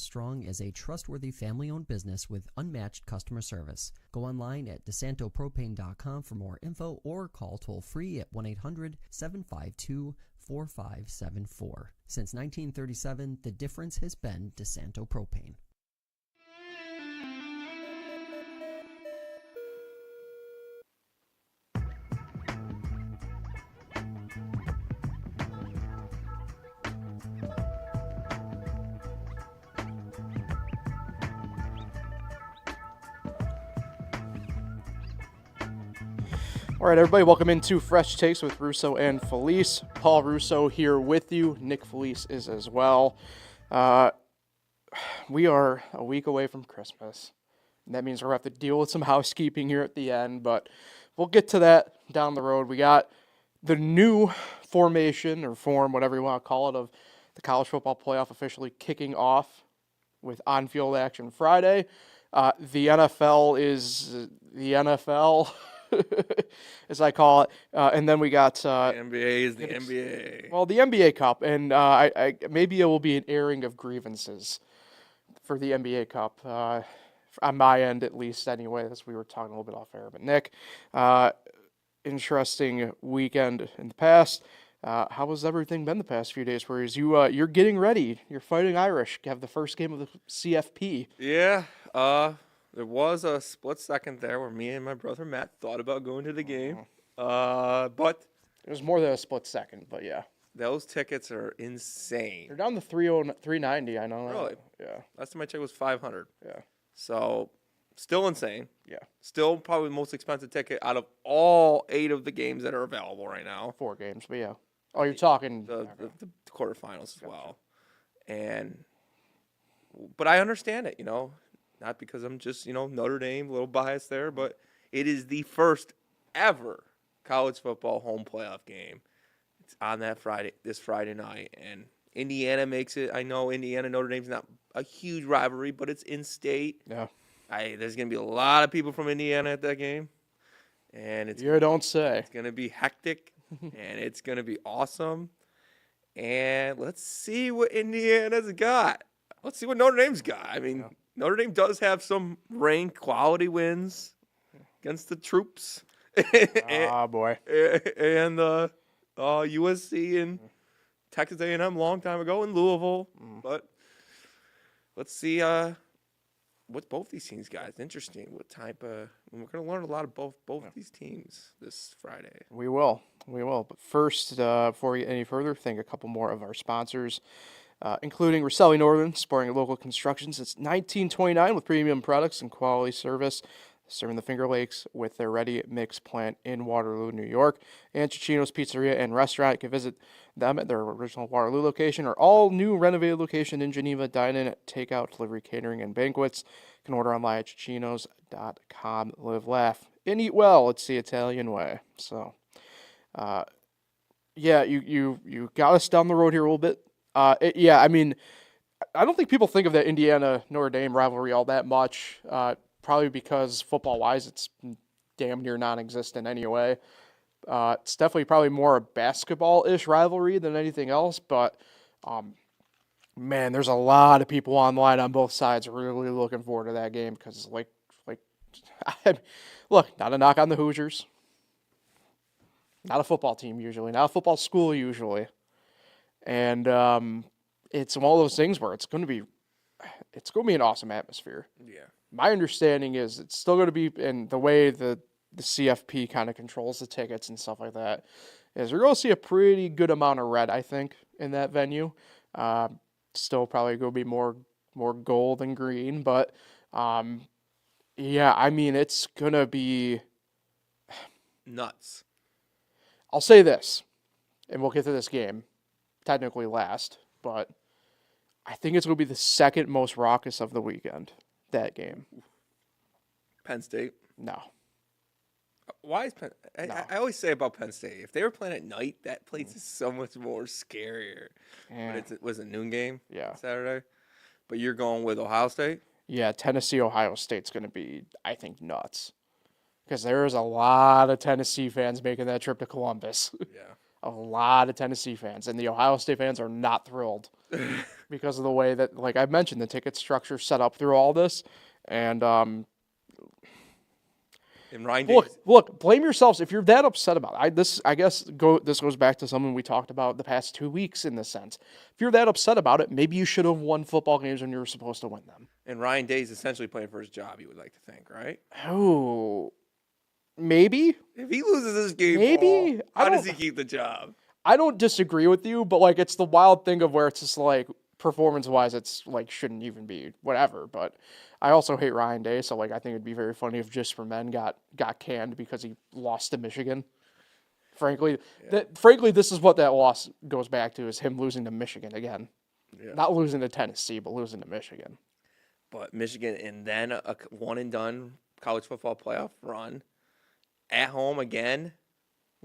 Strong is a trustworthy family-owned business with unmatched customer service. Go online at DeSantoPropane.com for more info or call toll-free at 1-800-752-4574. Since 1937, the difference has been DeSanto Propane. All right, everybody, welcome into Fresh Takes with Russo and Felice. Paul Russo here with you. Nick Felice is as well. We are a week away from Christmas. And that means we're going to have to deal with some housekeeping here at the end, but we'll get to that down the road. We got the new formation or form, whatever you want to call it, of the college football playoff officially kicking off with on-field action Friday. The NFL is the NFL. As I call it, and then we got the NBA is the NBA. Well, the NBA Cup, and I maybe it will be an airing of grievances for the NBA Cup on my end, at least. Anyway, as we were talking a little bit off air. But Nick, interesting weekend in the past. How has everything been the past few days? Whereas you're getting ready, you're fighting Irish. You have the first game of the CFP. Yeah. There was a split second there where me and my brother Matt thought about going to the game. But it was more than a split second, but yeah. Those tickets are insane. They're down to $390, I know. Really? Yeah. Last time I checked was $500. Yeah. So, still insane. Yeah. Still probably the most expensive ticket out of all 8 of the games that are available right now. 4 games, but yeah. Oh, you're talking the quarterfinals as well. But I understand it, Not because I'm just, Notre Dame, a little biased there, but it is the first ever college football home playoff game. It's on this Friday night, and Indiana makes it. I know Indiana Notre Dame's not a huge rivalry, but it's in state. Yeah. There's gonna be a lot of people from Indiana at that game, and don't say. It's gonna be hectic, and it's gonna be awesome. And let's see what Indiana's got. Let's see what Notre Dame's got. I mean. Yeah. Notre Dame does have some ranked quality wins against the troops. Boy. And USC and Texas A&M long time ago in Louisville. But let's see what both these teams got. It's interesting what type of – we're going to learn a lot of both of these teams this Friday. We will. But first, before we get any further, thank a couple more of our sponsors. Including Rosselli Northern, supporting local construction since 1929 with premium products and quality service, serving the Finger Lakes with their ready mix plant in Waterloo, New York. And Cicino's Pizzeria and Restaurant. You can visit them at their original Waterloo location or all new renovated location in Geneva. Dine-in, takeout, delivery, catering, and banquets. You can order online at Cicinos.com. Live, laugh, and eat well. It's the Italian way. So, yeah, you got us down the road here a little bit. I mean, I don't think people think of that Indiana-Notre Dame rivalry all that much, probably because football-wise it's damn near non-existent anyway. It's definitely probably more a basketball-ish rivalry than anything else, but, man, there's a lot of people online on both sides really looking forward to that game because, look, not a knock on the Hoosiers. Not a football team usually, not a football school usually. And it's one of those things where it's going to be an awesome atmosphere. Yeah. My understanding is it's still going to be in the way the CFP kind of controls the tickets and stuff like that. Is we're going to see a pretty good amount of red, I think, in that venue. Still probably going to be more gold than green, but yeah, I mean it's going to be nuts. I'll say this, and we'll get to this game. Technically last, but I think it's going to be the second most raucous of the weekend, that game. Penn State? No. Why is Penn? I always say about Penn State, if they were playing at night, that place is so much more scarier. Yeah. But it was a noon game Saturday. But you're going with Ohio State? Yeah, Tennessee-Ohio State's going to be, I think, nuts. Because there's a lot of Tennessee fans making that trip to Columbus. Yeah. A lot of Tennessee fans. And the Ohio State fans are not thrilled because of the way that, like I mentioned, the ticket structure set up through all this. And And Ryan Davis. look, blame yourselves if you're that upset about it. This goes back to something we talked about the past 2 weeks in this sense. If you're that upset about it, maybe you should have won football games when you were supposed to win them. And Ryan Day's essentially playing for his job, you would like to think, right? Oh, maybe. If he loses this game, Maybe. Paul, how does he keep the job? I don't disagree with you, but like it's the wild thing of where it's just like performance-wise, it's like shouldn't even be whatever. But I also hate Ryan Day, so like I think it'd be very funny if Just for Men got canned because he lost to Michigan. Frankly, this is what that loss goes back to, is him losing to Michigan again. Yeah. Not losing to Tennessee, but losing to Michigan. But Michigan, and then a one-and-done college football playoff run at home again.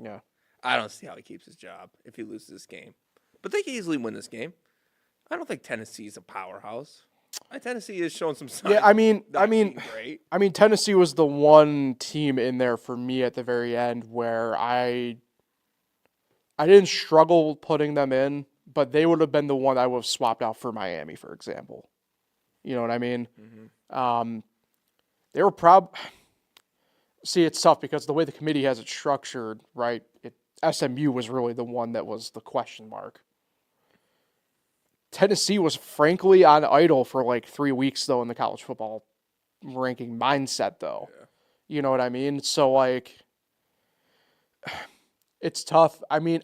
Yeah. I don't see how he keeps his job if he loses this game. But they can easily win this game. I don't think Tennessee's a powerhouse. Tennessee is showing some signs. Yeah, I mean, great. Tennessee was the one team in there for me at the very end where I didn't struggle putting them in, but they would have been the one I would have swapped out for Miami, for example. You know what I mean? Mm-hmm. They were See, it's tough because the way the committee has it structured, right? SMU was really the one that was the question mark. Tennessee was frankly on idle for like 3 weeks, though, in the college football ranking mindset, though. Yeah. You know what I mean? So, like, it's tough. I mean,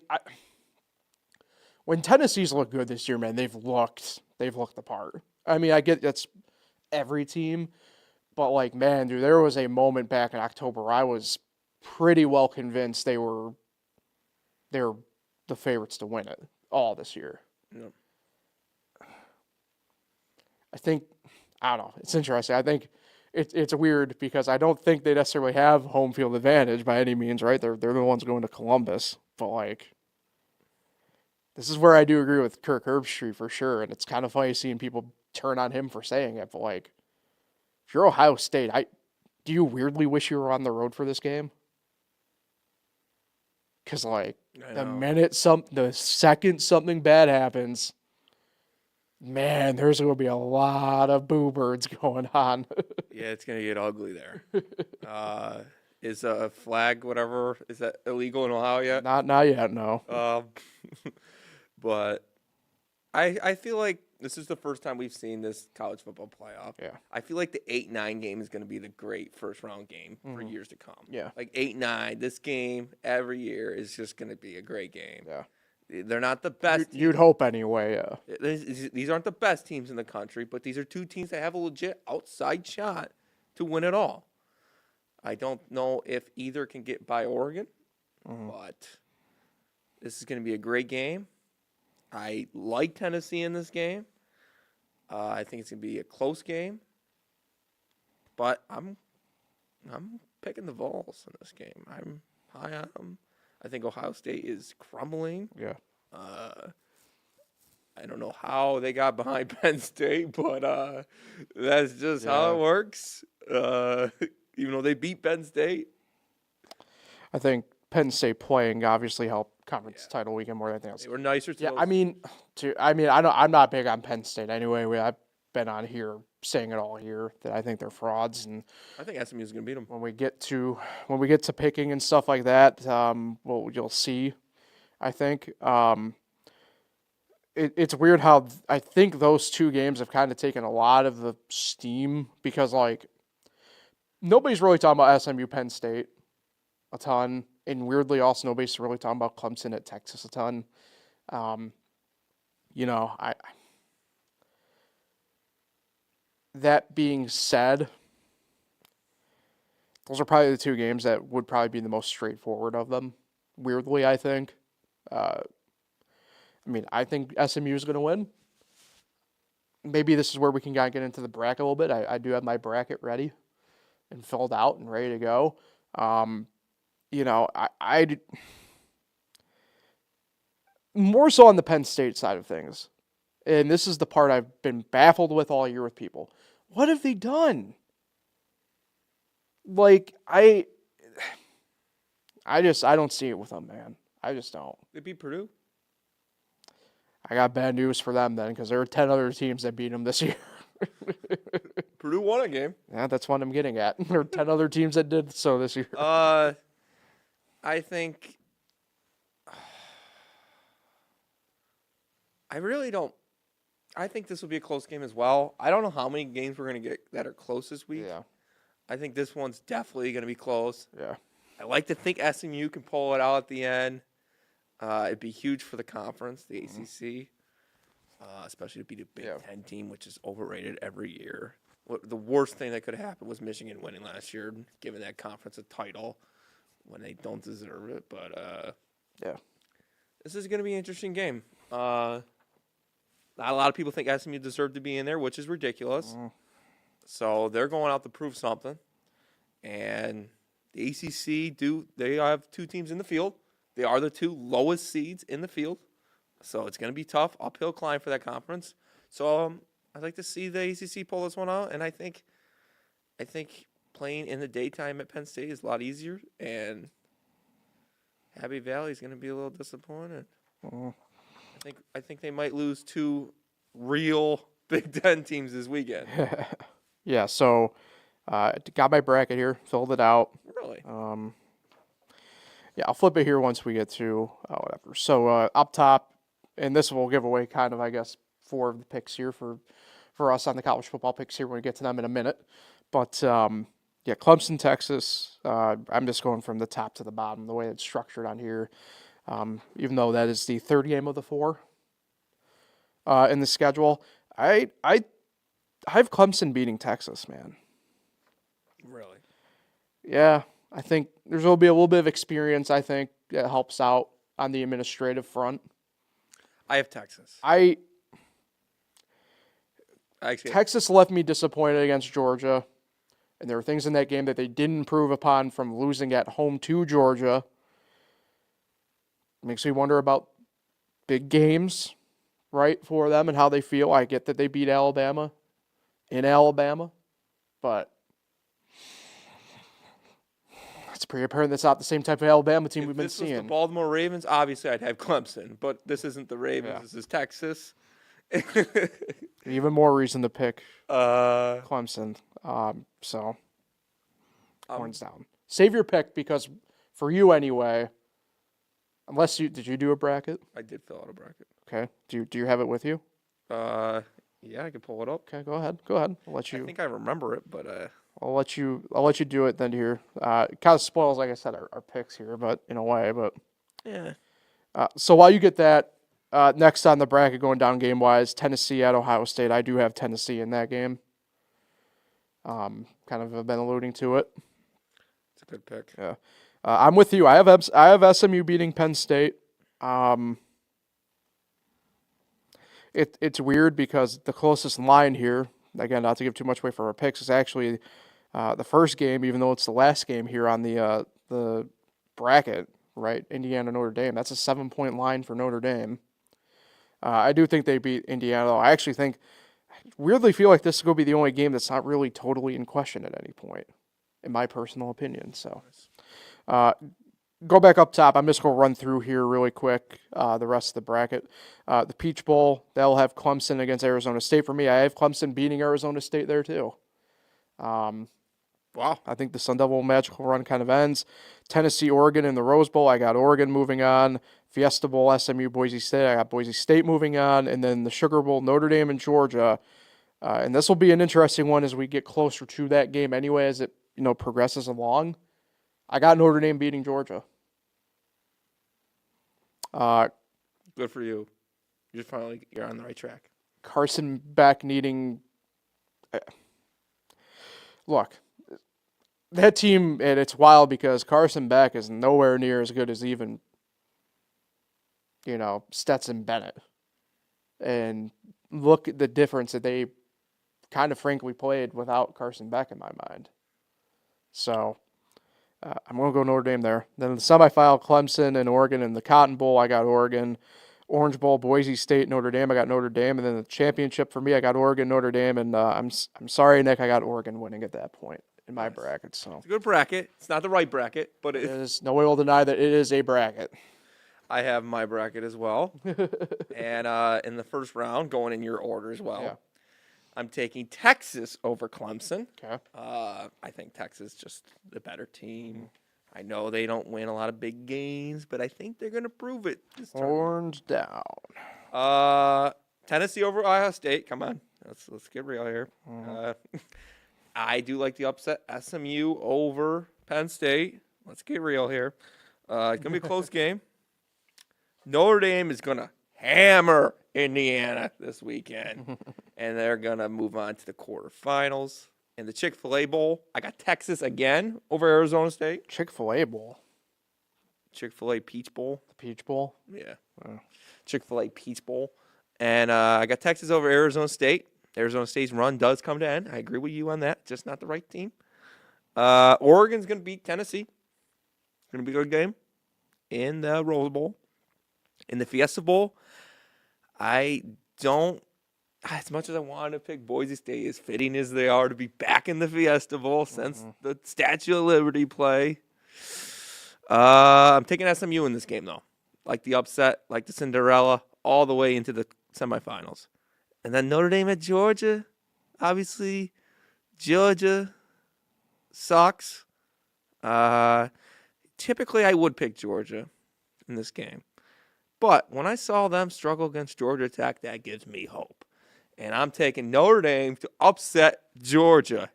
when Tennessee's looked good this year, man, they've looked the part. I mean, I get that's every team, but, like, man, dude, there was a moment back in October I was pretty well convinced they were the favorites to win it all this year. Yep. I don't know. It's interesting. I think it's weird because I don't think they necessarily have home field advantage by any means, right? They're the ones going to Columbus. But, like, this is where I do agree with Kirk Herbstreit for sure. And it's kind of funny seeing people turn on him for saying it. But, like, if you're Ohio State, do you weirdly wish you were on the road for this game? Because, like, the second something bad happens, man, there's going to be a lot of boo birds going on. Yeah, it's going to get ugly there. Is a flag, whatever, is that illegal in Ohio yet? Not yet, no. But I feel like this is the first time we've seen this college football playoff. Yeah. I feel like the 8-9 game is going to be the great first-round game for years to come. Yeah. Like 8-9, this game every year is just going to be a great game. Yeah. They're not the best. You'd hope anyway, yeah. These aren't the best teams in the country, but these are two teams that have a legit outside shot to win it all. I don't know if either can get by Oregon, but this is going to be a great game. I like Tennessee in this game. I think it's going to be a close game, but I'm picking the Vols in this game. I'm high on them. I think Ohio State is crumbling. Yeah. I don't know how they got behind Penn State, but that's just how it works. Even though they beat Penn State. I think Penn State playing obviously helped conference title weekend more than anything else. They were nicer to those. I'm not big on Penn State anyway. I've been on here saying it all year that I think they're frauds, and I think SMU is going to beat them. When we get to picking and stuff like that, you'll see. I think it's weird how I think those two games have kind of taken a lot of the steam because, like, nobody's really talking about SMU Penn State a ton, and weirdly also nobody's really talking about Clemson at Texas a ton. That being said, those are probably the two games that would probably be the most straightforward of them. Weirdly, I think. I think SMU is going to win. Maybe this is where we can kind of get into the bracket a little bit. I do have my bracket ready and filled out and ready to go. I more so on the Penn State side of things. And this is the part I've been baffled with all year with people. What have they done? Like, I don't see it with them, man. I just don't. They beat Purdue? I got bad news for them then, because there are 10 other teams that beat them this year. Purdue won a game. Yeah, that's what I'm getting at. There are 10 other teams that did so this year. I think I really don't. I think this will be a close game as well. I don't know how many games we're going to get that are close this week. Yeah. I think this one's definitely going to be close. Yeah. I like to think SMU can pull it out at the end. It'd be huge for the conference, the ACC, especially to beat a Big Ten team, which is overrated every year. The worst thing that could have happened was Michigan winning last year, giving that conference a title when they don't deserve it. But this is going to be an interesting game. Not a lot of people think SMU deserved to be in there, which is ridiculous. So they're going out to prove something. And the ACC, they have two teams in the field. They are the two lowest seeds in the field. So it's going to be tough, uphill climb for that conference. So I'd like to see the ACC pull this one out. And I think playing in the daytime at Penn State is a lot easier. And Happy Valley is going to be a little disappointed. I think they might lose two real Big Ten teams this weekend. Yeah, so got my bracket here, filled it out. Really? Yeah, I'll flip it here once we get to whatever. So up top, and this will give away kind of, I guess, 4 of the picks here for us on the college football picks here when we get to them in a minute. But, yeah, Clemson, Texas, I'm just going from the top to the bottom, the way it's structured on here, even though that is the third game of the 4 in the schedule. I have Clemson beating Texas, man. Really? Yeah, I think will be a little bit of experience, I think, that helps out on the administrative front. I have Texas. Texas left me disappointed against Georgia, and there were things in that game that they didn't improve upon from losing at home to Georgia. Makes me wonder about big games, right, for them and how they feel. I get that they beat Alabama in Alabama, but it's pretty apparent that's not the same type of Alabama team we've been seeing. If this was the Baltimore Ravens, obviously I'd have Clemson, but this isn't the Ravens. Yeah. This is Texas. Even more reason to pick Clemson. So, horns down. Save your pick, because for you anyway, did you do a bracket? I did fill out a bracket. Okay. Do you have it with you? Yeah, I can pull it up. Okay, go ahead. I'll let you. I think I remember it, but I'll let you do it then here. It kind of spoils, like I said, our picks here, but in a way, but yeah. So while you get that, next on the bracket going down game wise, Tennessee at Ohio State. I do have Tennessee in that game. Kind of have been alluding to it. It's a good pick. Yeah. I'm with you. I have SMU beating Penn State. It's weird because the closest line here, again, not to give too much away for our picks, is actually the first game, even though it's the last game here on the bracket, right? Indiana, Notre Dame. That's a 7-point line for Notre Dame. I do think they beat Indiana, though. I weirdly feel like this is going to be the only game that's not really totally in question at any point, in my personal opinion. So, go back up top. I'm just going to run through here really quick the rest of the bracket. The Peach Bowl, they'll have Clemson against Arizona State for me. I have Clemson beating Arizona State there too. Wow. I think the Sun Devil magical run kind of ends. Tennessee, Oregon in the Rose Bowl. I got Oregon moving on. Fiesta Bowl, SMU, Boise State. I got Boise State moving on. And then the Sugar Bowl, Notre Dame and Georgia. And this will be an interesting one as we get closer to that game anyway, as it progresses along. I got Notre Dame beating Georgia. Good for you. You're on the right track. Carson Beck needing. Look, that team, and it's wild because Carson Beck is nowhere near as good as even, Stetson Bennett. And look at the difference that they kind of frankly played without Carson Beck in my mind. So, I'm going to go Notre Dame there. Then the semifinal, Clemson and Oregon. In the Cotton Bowl, I got Oregon. Orange Bowl, Boise State, Notre Dame. I got Notre Dame. And then the championship for me, I got Oregon, Notre Dame. And I'm sorry, Nick, I got Oregon winning at that point in my bracket. So it's a good bracket. It's not the right bracket, but it is. No way will deny that it is a bracket. I have my bracket as well. And in the first round, going in your order as well, Yeah. I'm taking Texas over Clemson. Okay. I think Texas just the better team. I know they don't win a lot of big games, but I think they're going to prove it this tournament. Horns down. Tennessee over Ohio State. Come on. Let's get real here. I do like the upset. SMU over Penn State. Let's get real here. It's going to be a close game. Notre Dame is going to hammer Indiana this weekend, and they're going to move on to the quarterfinals. In the Chick-fil-A Bowl, I got Texas again over Arizona State. Chick-fil-A Bowl. Chick-fil-A Peach Bowl. The Peach Bowl. Yeah. Oh. Chick-fil-A Peach Bowl. And I got Texas over Arizona State. Arizona State's run does come to end. I agree with you on that. Just not the right team. Oregon's going to beat Tennessee. It's going to be a good game in the Rose Bowl. In the Fiesta Bowl, I don't, as much as I wanted to pick Boise State, as fitting as they are to be back in the Fiesta Bowl since the Statue of Liberty play, I'm taking SMU in this game, though. Like the upset, like the Cinderella, all the way into the semifinals. And then Notre Dame at Georgia. Obviously, Georgia sucks. Typically, I would pick Georgia in this game. But when I saw them struggle against Georgia Tech, that gives me hope. And I'm taking Notre Dame to upset Georgia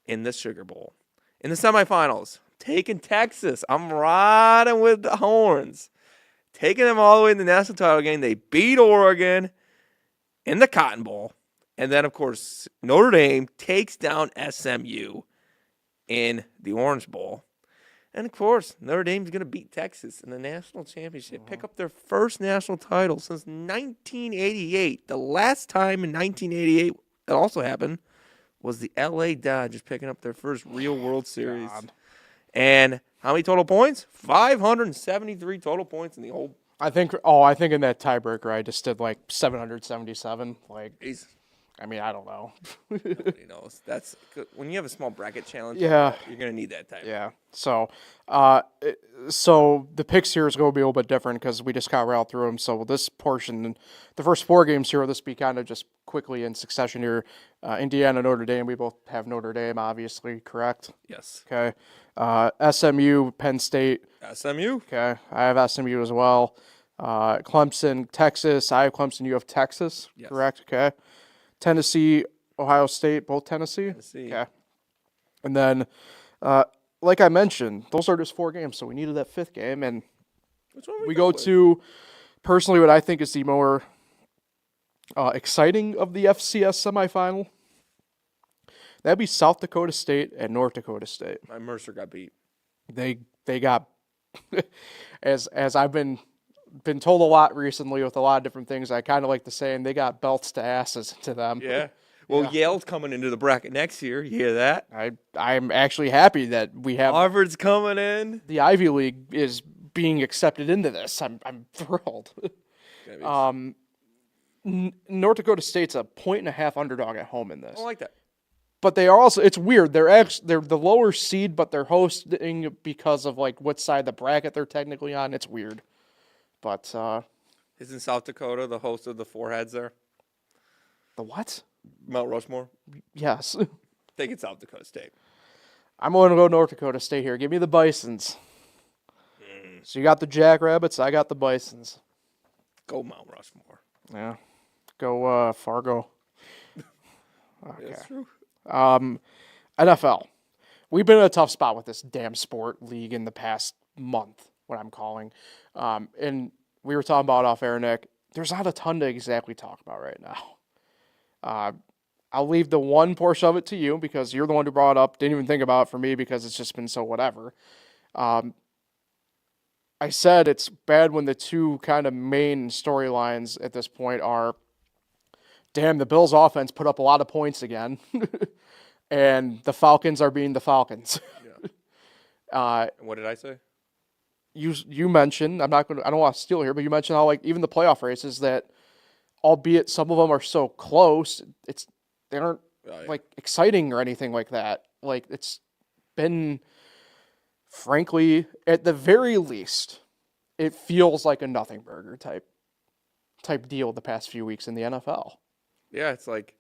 in the Sugar Bowl. In the semifinals, taking Texas. I'm riding with the horns. Taking them all the way in the national title game. They beat Oregon in the Cotton Bowl. And then, of course, Notre Dame takes down SMU in the Orange Bowl. And, of course, Notre Dame's going to beat Texas in the national championship, pick up their first national title since 1988. The last time in 1988 that also happened was the L.A. Dodgers picking up their first real World Series. God. And how many total points? 573 total points in the old. I think in that tiebreaker I just did like 777. Like, Jeez. I mean, I don't know. Nobody knows. That's when you have a small bracket challenge. Yeah. You're gonna need that type. Yeah. So, the picks here is going to be a little bit different because we just got right through them. So this portion, the first four games here, will just be kind of just quickly in succession here. Indiana, Notre Dame. We both have Notre Dame, obviously, correct? Yes. Okay. SMU, Penn State. SMU. Okay. I have SMU as well. Clemson, Texas. I have Clemson. You have Texas. Yes. Correct. Okay. Tennessee, Ohio State, both Tennessee. Tennessee. Okay. And then, like I mentioned, those are just four games, so we needed that fifth game. And Which one we go to, personally, what I think is the more exciting of the FCS semifinal. That'd be South Dakota State and North Dakota State. My Mercer got beat. They got, as I've been told a lot recently with a lot of different things, I kind of like the saying, they got belts to asses to them. Yeah. Well, Yeah. Yale's coming into the bracket next year. You hear that? I'm actually happy that we have Harvard's coming in. the Ivy League is being accepted into this. I'm thrilled. North Dakota State's a 1.5 underdog at home in this. I don't like that. But they are also, it's weird. They're the lower seed, but they're hosting because of like what side of the bracket they're technically on. It's weird. But Isn't South Dakota the host of the Four Heads there? the what? Mount Rushmore? Yes. Take it South Dakota State. I'm going to go North Dakota State here. Give me the Bisons. So you got the Jackrabbits. I got the Bisons. Go Mount Rushmore. Yeah. Go Fargo. Okay. That's true. NFL. We've been in a tough spot with this damn sport league in the past month, what I'm calling. And we were talking about off air, Nick. There's not a ton to exactly talk about right now. I'll leave the one portion of it to you because you're the one who brought it up. Didn't even think about it for me because it's just been so whatever. I said it's bad when the two kind of main storylines at this point are, damn, the Bills' offense put up a lot of points again, and the Falcons are being the Falcons. Yeah. And what did I say? You mentioned, I don't want to steal here, but you mentioned how like even the playoff races that, albeit some of them are so close, they aren't like exciting or anything like that. Like it's been, frankly, at the very least, it feels like a nothing burger type deal the past few weeks in the NFL. Yeah, it's like,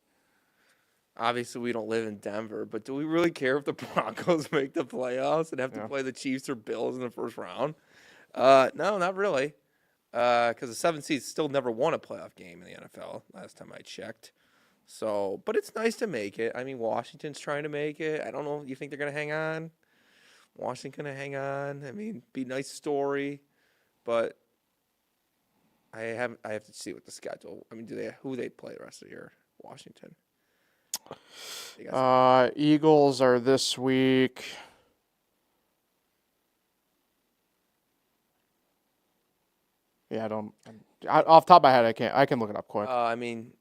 obviously we don't live in Denver, but do we really care if the Broncos make the playoffs and have to play the Chiefs or Bills in the first round? No, not really. Because the 7 seeds still never won a playoff game in the NFL last time I checked. So, but it's nice to make it. I mean, Washington's trying to make it. I don't know. You think they're going to hang on? Washington going to hang on? I mean, be a nice story, but I have to see what the schedule. I mean, who they play the rest of the year? Washington. Eagles are this week. Yeah, off the top of my head, I can look it up quick. I mean,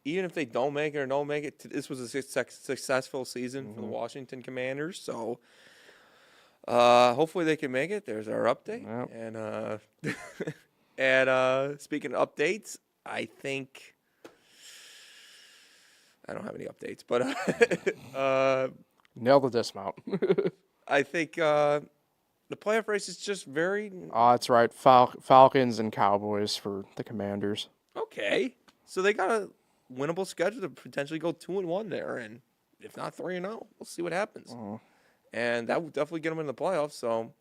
even if they don't make it or don't make it, this was a successful season for the Washington Commanders. So hopefully they can make it. There's our update. Yep. And speaking of updates, I think I don't have any updates, but Nail the dismount. I think the playoff race is just very That's right. Falcons and Cowboys for the Commanders. okay. So they got a winnable schedule to potentially go 2-1 there, and if not 3-0, we'll see what happens. And that will definitely get them in the playoffs. So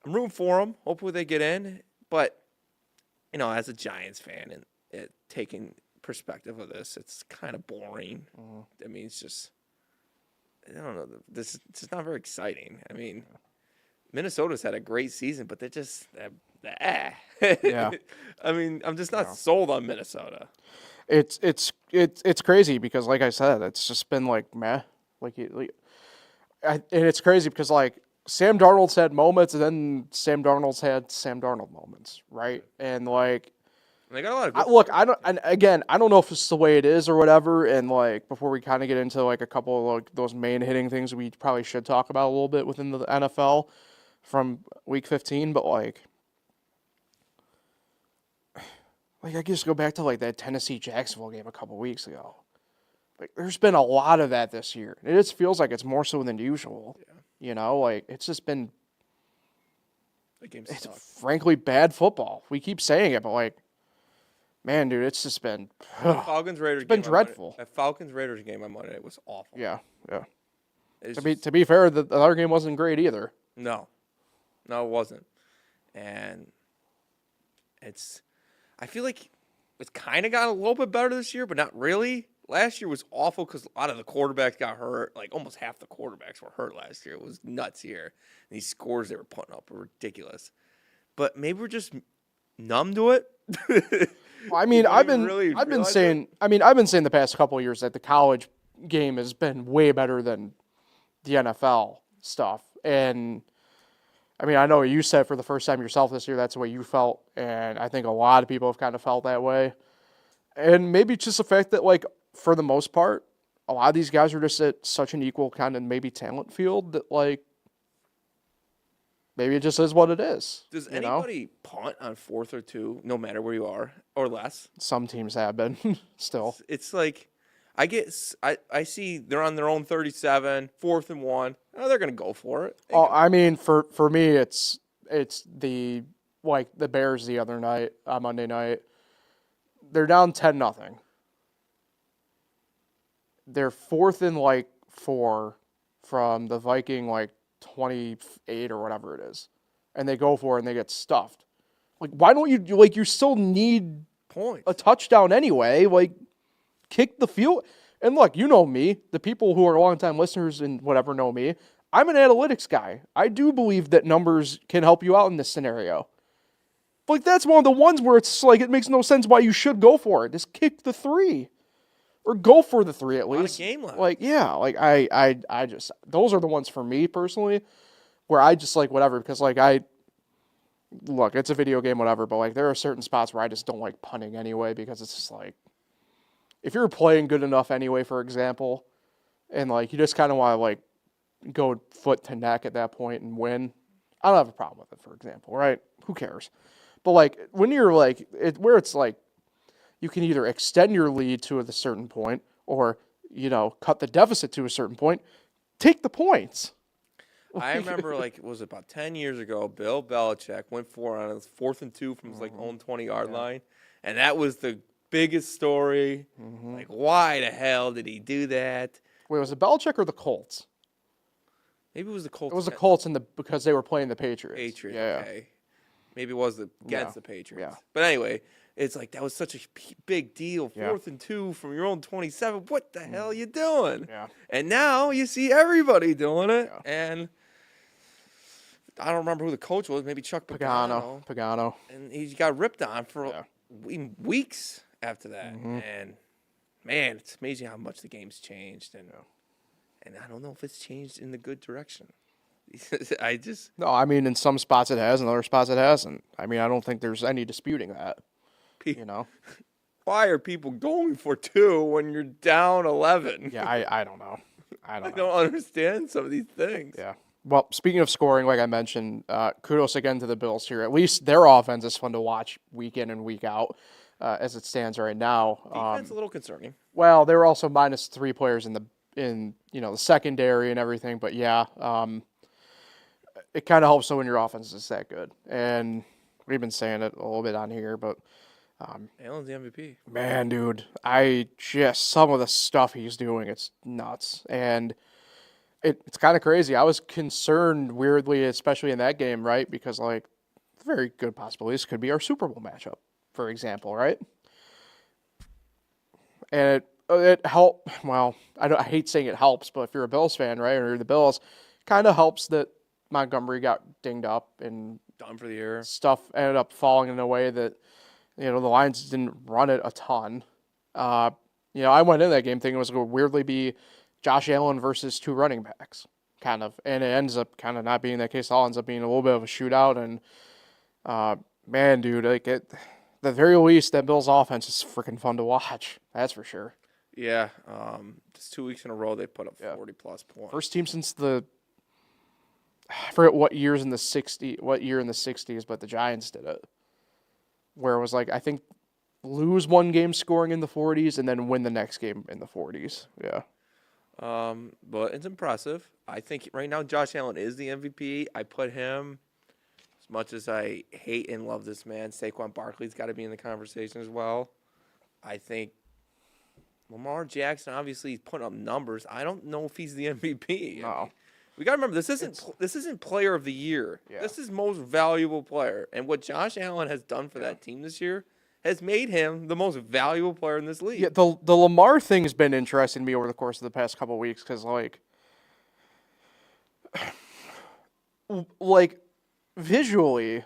I'm rooting for them. Hopefully they get in. But as a Giants fan and taking perspective of this, it's kind of boring. I mean, it's just I don't know. This is not very exciting. I mean. Minnesota's had a great season, but they're just Yeah. I mean, I'm just not sold on Minnesota. It's crazy because, like I said, it's just been like meh. And it's crazy because like Sam Darnold's had moments, and then Sam Darnold's had Sam Darnold moments, right? And like, they got a lot of good I don't know if it's the way it is or whatever. And like, before we kind of get into like a couple of like those main hitting things, we probably should talk about a little bit within the NFL. From week 15, but like I can just go back to like that Tennessee-Jacksonville game a couple weeks ago. Like there's been a lot of that this year. It just feels like it's more so than usual. Yeah. Like it's just been it's frankly bad football. We keep saying it, but like man, dude, it's just been Falcons Raiders. It's been dreadful. That Falcons Raiders game on Monday was awful. Yeah. To be fair, the other game wasn't great either. No, it wasn't. And I feel like it's kind of got a little bit better this year, but not really. Last year was awful because a lot of the quarterbacks got hurt. Like almost half the quarterbacks were hurt last year. It was nuts here. And these scores they were putting up were ridiculous. But maybe we're just numb to it. Well, I mean, I've been saying the past couple of years that the college game has been way better than the NFL stuff. And I mean, I know you said for the first time yourself this year, that's the way you felt. And I think a lot of people have kind of felt that way. And maybe just the fact that, like, for the most part, a lot of these guys are just at such an equal kind of maybe talent field that, like, maybe it just is what it is. Does anybody punt on 4th or 2, no matter where you are, or less? Some teams have been still. It's like I see they're on their own 37, 4th and 1. Oh, they're gonna go for it. I mean, for me, it's the Bears the other night on Monday night. They're down 10-0. They're 4th and 4 from the Viking 28 or whatever it is, and they go for it and they get stuffed. Like, why don't you still need points, a touchdown anyway? Like, kick the field. And look, you know me, the people who are longtime listeners and whatever know me. I'm an analytics guy. I do believe that numbers can help you out in this scenario. But that's one of the ones where it's like it makes no sense why you should go for it. Just kick the 3. Or go for the 3 at least. Game left. I just those are the ones for me personally where I just whatever because it's a video game whatever, but there are certain spots where I just don't like punting anyway because it's just if you're playing good enough anyway, for example, and you just kind of want to go foot to neck at that point and win, I don't have a problem with it, for example, right? Who cares? But when you're where it's you can either extend your lead to a certain point or, cut the deficit to a certain point, take the points. I remember, was it about 10 years ago, Bill Belichick went for it on his 4th and 2 from his, own 20-yard line. And that was the biggest story. Why the hell did he do that? Wait, was it Belichick or the Colts? Maybe it was the Colts. It was the Colts because they were playing the Patriots. Patriots, Yeah. okay. Maybe it was against the Patriots. Yeah. But anyway, it's that was such a big deal. 4th Yeah. and 2 from your own 27. What the hell are you doing? Yeah. And now you see everybody doing it. Yeah. And I don't remember who the coach was. Maybe Chuck Pagano. Pagano. And he got ripped on for weeks after that. And, man, it's amazing how much the game's changed. And I don't know if it's changed in the good direction. No, I mean, in some spots it has, in other spots it hasn't. I mean, I don't think there's any disputing that. Why are people going for 2 when you're down 11? Yeah, I don't know. I don't understand some of these things. Yeah. Well, speaking of scoring, like I mentioned, kudos again to the Bills here. At least their offense is fun to watch week in and week out as it stands right now. Defense a little concerning. Well, they were also minus 3 players in the secondary and everything, but yeah, it kind of helps when your offense is that good. And we've been saying it a little bit on here, but Allen's the MVP. Man, dude, some of the stuff he's doing, it's nuts. And it's kind of crazy. I was concerned, weirdly, especially in that game, right? Because, very good possibility this could be our Super Bowl matchup, for example, right? And it helped. Well, I hate saying it helps, but if you're a Bills fan, right, or you're the Bills, kind of helps that Montgomery got dinged up and done for the year. Stuff ended up falling in a way that, the Lions didn't run it a ton. I went into that game thinking it was going to weirdly be Josh Allen versus 2 running backs, kind of. And it ends up kind of not being that case. It all ends up being a little bit of a shootout. And, man, dude, at the very least, that Bills offense is freaking fun to watch. That's for sure. Yeah. Just 2 weeks in a row, they put up 40-plus points. First team since I forget what year in the 60s, but the Giants did it. Where it was I think lose one game scoring in the 40s and then win the next game in the 40s. Yeah. But it's impressive. I think right now Josh Allen is the MVP. I put him, as much as I hate and love this man, Saquon Barkley's got to be in the conversation as well. I think Lamar Jackson, obviously, he's putting up numbers. I don't know if he's the MVP. No. We got to remember, this isn't player of the year. Yeah. This is most valuable player. And what Josh Allen has done for that team this year has made him the most valuable player in this league. Yeah, the Lamar thing has been interesting to me over the course of the past couple of weeks because, visually,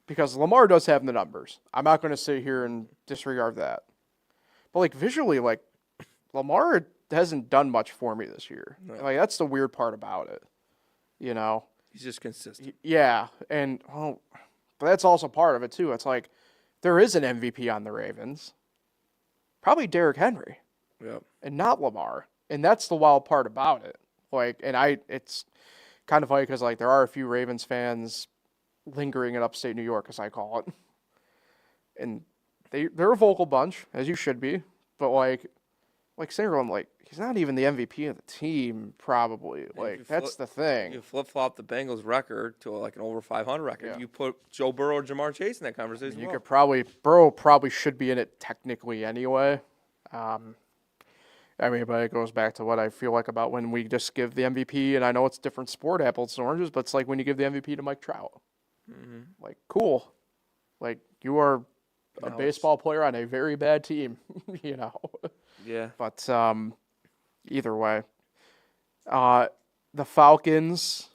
because Lamar does have the numbers. I'm not going to sit here and disregard that. But, visually, Lamar hasn't done much for me this year. No. That's the weird part about it. He's just consistent. Yeah, and but that's also part of it too. It's there is an MVP on the Ravens, probably Derrick Henry, and not Lamar, and that's the wild part about it. It's kind of funny because there are a few Ravens fans lingering in upstate New York, as I call it, and they're a vocal bunch, as you should be, but Singerland, he's not even the MVP of the team, probably. That's the thing. You flip-flop the Bengals record to an over 500 record. Yeah. You put Joe Burrow or Jamar Chase in that conversation. Burrow probably should be in it technically anyway. But it goes back to what I feel about when we just give the MVP, and I know it's different sport, apples and oranges, but it's when you give the MVP to Mike Trout. Mm-hmm. Cool. You are a baseball player on a very bad team, Yeah. But either way, the Falcons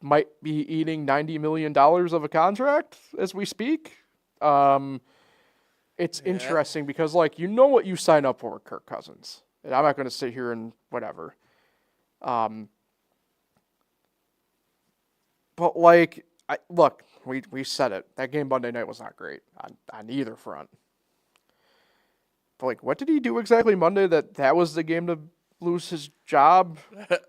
might be eating $90 million of a contract as we speak. It's interesting because, what you sign up for with Kirk Cousins. And I'm not going to sit here and whatever. But, look, we said it. That game Monday night was not great on either front. But, what did he do exactly Monday that was the game to lose his job?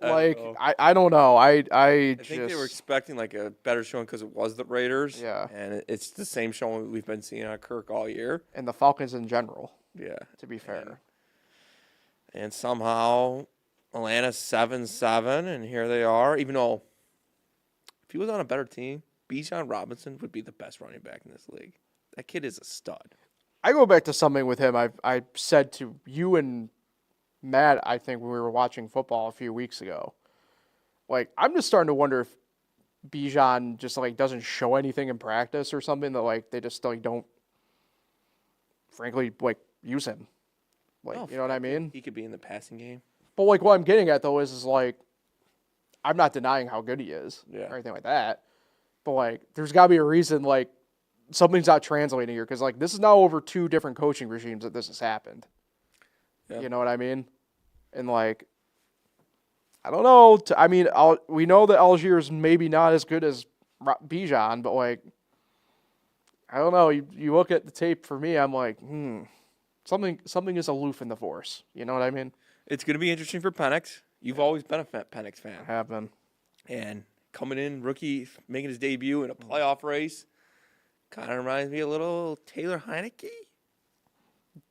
I don't know. I think they were expecting a better showing because it was the Raiders. Yeah. And it's the same showing we've been seeing on Kirk all year. And the Falcons in general. Yeah. To be fair. And somehow Atlanta 7-7, and here they are. Even though if he was on a better team, Bijan Robinson would be the best running back in this league. That kid is a stud. I go back to something with him I said to you and Matt, I think, when we were watching football a few weeks ago. Like, I'm just starting to wonder if Bijan just, like, doesn't show anything in practice or something that, like, they just, like, don't, frankly, like, use him. Like, you know what I mean? He could be in the passing game. But, like, what I'm getting at, though, is like, I'm not denying how good he is or anything like that. But, like, there's got to be a reason, like, something's not translating here. Because, like, this is now over 2 different coaching regimes that this has happened. Yeah. You know what I mean? And, like, I don't know. We know that Algier is maybe not as good as Bijan, but, like, I don't know. You look at the tape for me, I'm like, something is aloof in the force. You know what I mean? It's going to be interesting for Penix. You've always been a Penix fan. I have been. And coming in, rookie, making his debut in a playoff race, kind of reminds me a little Taylor Heineke.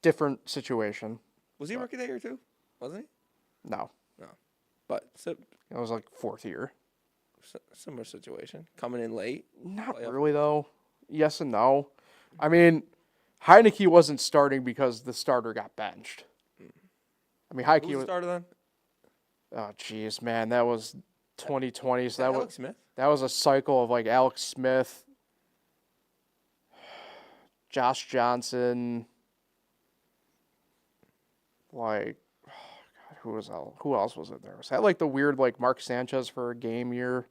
Different situation. Was he a rookie that year too? Wasn't he? No. But it was like 4th year. Similar situation. Coming in late. Not really, though. Yes and no. I mean, Heineke wasn't starting because the starter got benched. I mean, Heineke Who was the starter then? Oh, jeez, man. That was 2020. So that Alex Smith? That was a cycle of, like, Alex Smith, Josh Johnson, like, who else was it there? Was that, like, the weird, like, Mark Sanchez for a game year?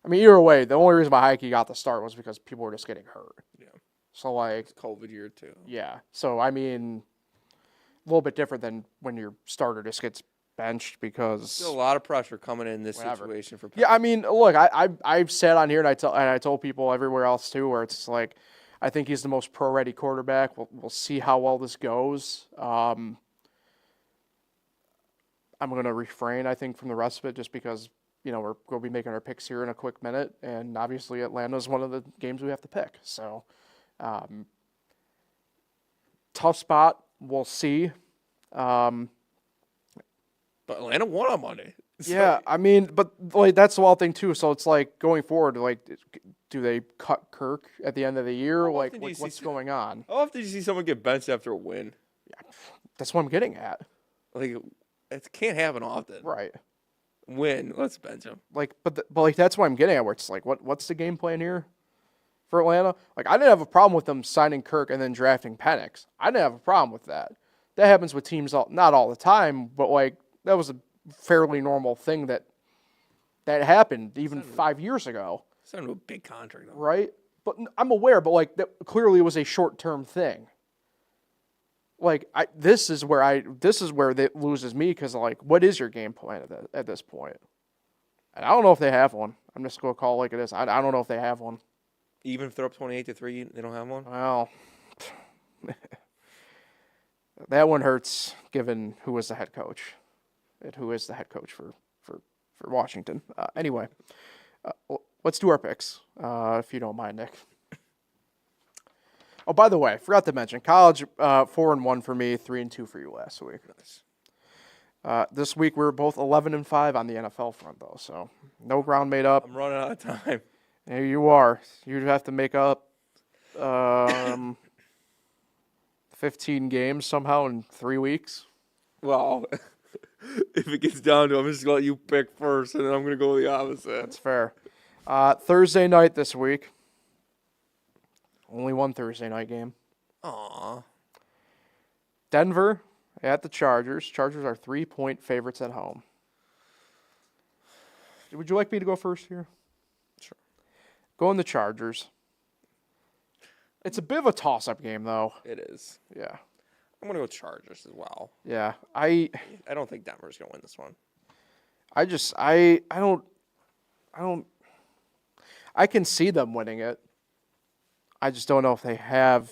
I mean, either way, the only reason why Heike got the start was because people were just getting hurt. Yeah. So, like... It's COVID year, too. Yeah. So, I mean, a little bit different than when your starter just gets benched because... Still a lot of pressure coming in this situation for... Yeah, I mean, look, I've sat on here and I told people everywhere else, too, where it's like, I think he's the most pro-ready quarterback. We'll see how well this goes. I'm going to refrain, I think, from the rest of it just because, you know, we're going to be making our picks here in a quick minute. And obviously Atlanta's one of the games we have to pick. So, tough spot. We'll see. But Atlanta won on Monday. Yeah, I mean, but like that's the wild thing, too. So it's like going forward, like, do they cut Kirk at the end of the year? Like what's going on? How often did you see someone get benched after a win? Yeah, that's what I'm getting at. Like, it can't happen often. Right. Win. Let's bench him. Like, but like that's what I'm getting at. Where it's like, what's the game plan here for Atlanta? Like, I didn't have a problem with them signing Kirk and then drafting Penix. I didn't have a problem with that. That happens with teams not all the time, but like that was a fairly normal thing that happened even 5 years ago. It's not a big contract, though. Right? But I'm aware, but like that clearly was a short-term thing. Like this is where that loses me because like what is your game plan at this point? And I don't know if they have one. I'm just gonna call it like it is. I don't know if they have one. Even if they're up 28-3, they don't have one. Well, that one hurts given who was the head coach, and who is the head coach for Washington. Anyway, let's do our picks if you don't mind, Nick. Oh, by the way, I forgot to mention, college 4-1 for me, 3-2 for you last week. Nice. This week we were both 11-5 on the NFL front, though, so no ground made up. I'm running out of time. There you are. You'd have to make up 15 games somehow in 3 weeks. Well, if it gets down to it, I'm just going to let you pick first, and then I'm going to go the opposite. That's fair. Thursday night this week. Only one Thursday night game. Aw. Denver at the Chargers. Chargers are 3-point favorites at home. Would you like me to go first here? Sure. Go in the Chargers. It's a bit of a toss-up game, though. It is. Yeah. I'm going to go Chargers as well. Yeah. I don't think Denver's going to win this one. I can see them winning it. I just don't know if they have.